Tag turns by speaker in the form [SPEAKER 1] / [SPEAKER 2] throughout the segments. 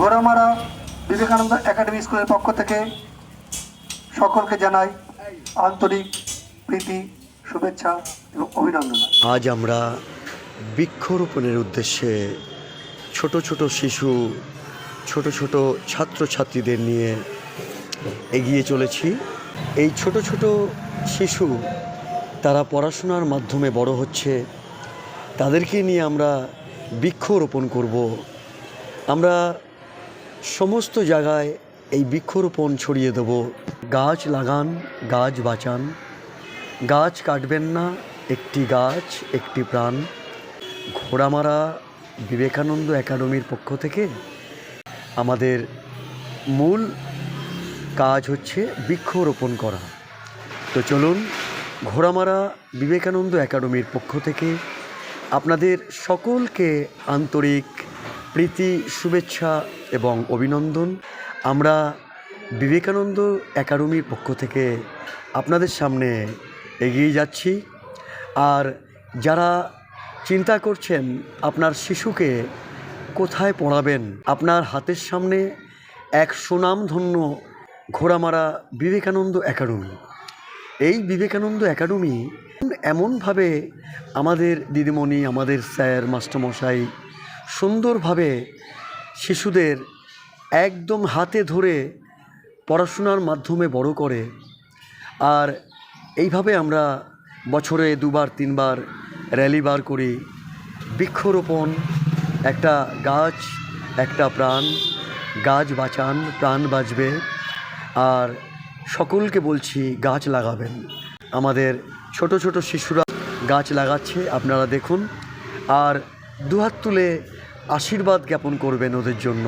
[SPEAKER 1] Ghoramara Vivekananda academy স্কুলের পক্ষ থেকে সকলকে জানাই আন্তরিক প্রীতি, শুভেচ্ছা এবং অভিনন্দন।
[SPEAKER 2] আজ আমরা বৃক্ষরোপণের উদ্দেশ্যে ছোট ছোট শিশু, ছোট ছোট ছাত্রছাত্রীদের নিয়ে এগিয়ে চলেছি। এই ছোট ছোট শিশু তারা পড়াশোনার মাধ্যমে বড় হচ্ছে, তাদেরকে নিয়ে আমরা বৃক্ষরোপণ করব। আমরা সমস্ত জায়গায় এই বৃক্ষরোপণ ছড়িয়ে দেব। গাছ লাগান, গাছ বাঁচান, গাছ কাটবেন না, একটি গাছ একটি প্রাণ। ঘোড়ামারা বিবেকানন্দ একাডেমির পক্ষ থেকে আমাদের মূল কাজ হচ্ছে বৃক্ষরোপণ করা। তো চলুন, ঘোড়ামারা বিবেকানন্দ একাডেমির পক্ষ থেকে আপনাদের সকলকে আন্তরিক প্রীতি, শুভেচ্ছা এবং অভিনন্দন। আমরা বিবেকানন্দ একাডেমির পক্ষ থেকে আপনাদের সামনে এগিয়ে যাচ্ছি। আর যারা চিন্তা করছেন আপনার শিশুকে কোথায় পড়াবেন, আপনার হাতের সামনে এক সুনামধন্য ঘোড়ামারা বিবেকানন্দ একাডেমি। এই বিবেকানন্দ একাডেমি এমনভাবে আমাদের দিদিমণি, আমাদের স্যার, মাস্টারমশাই সুন্দরভাবে শিশুদের একদম হাতে ধরে পড়াশোনার মাধ্যমে বড় করে। আর এইভাবে আমরা বছরে 2বার 3বার র্যালি বার করি। বৃক্ষরোপণ, একটা গাছ একটা প্রাণ, গাছ বাঁচান, প্রাণ বাঁচবে। আর সকলকে বলছি গাছ লাগাবেন। আমাদের ছোট ছোট শিশুরা গাছ লাগাচ্ছে, আপনারা দেখুন। আর দুহাত তুলে আশীর্বাদ জ্ঞাপন করবেন ওদের জন্য।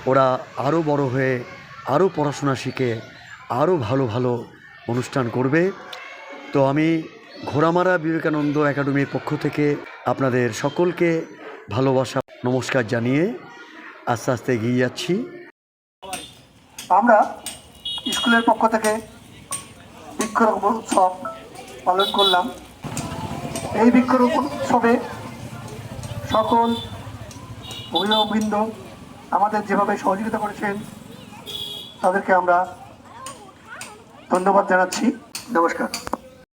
[SPEAKER 2] ওরা আরও বড় হয়ে আরও পড়াশোনা শিখে আরও ভালো ভালো অনুষ্ঠান করবে। তো আমি ঘোড়ামারা বিবেকানন্দ একাডেমির পক্ষ থেকে আপনাদের সকলকে ভালোবাসা, নমস্কার জানিয়ে আস্তে আস্তে এগিয়ে যাচ্ছি।
[SPEAKER 1] আমরা স্কুলের পক্ষ থেকে বৃক্ষরোপণ উৎসব পালন করলাম। এই বৃক্ষরোপণ উৎসবে সকল অভিভাবকবৃন্দ আমাদের যেভাবে সহযোগিতা করেছেন তাদেরকে আমরা ধন্যবাদ জানাচ্ছি। নমস্কার।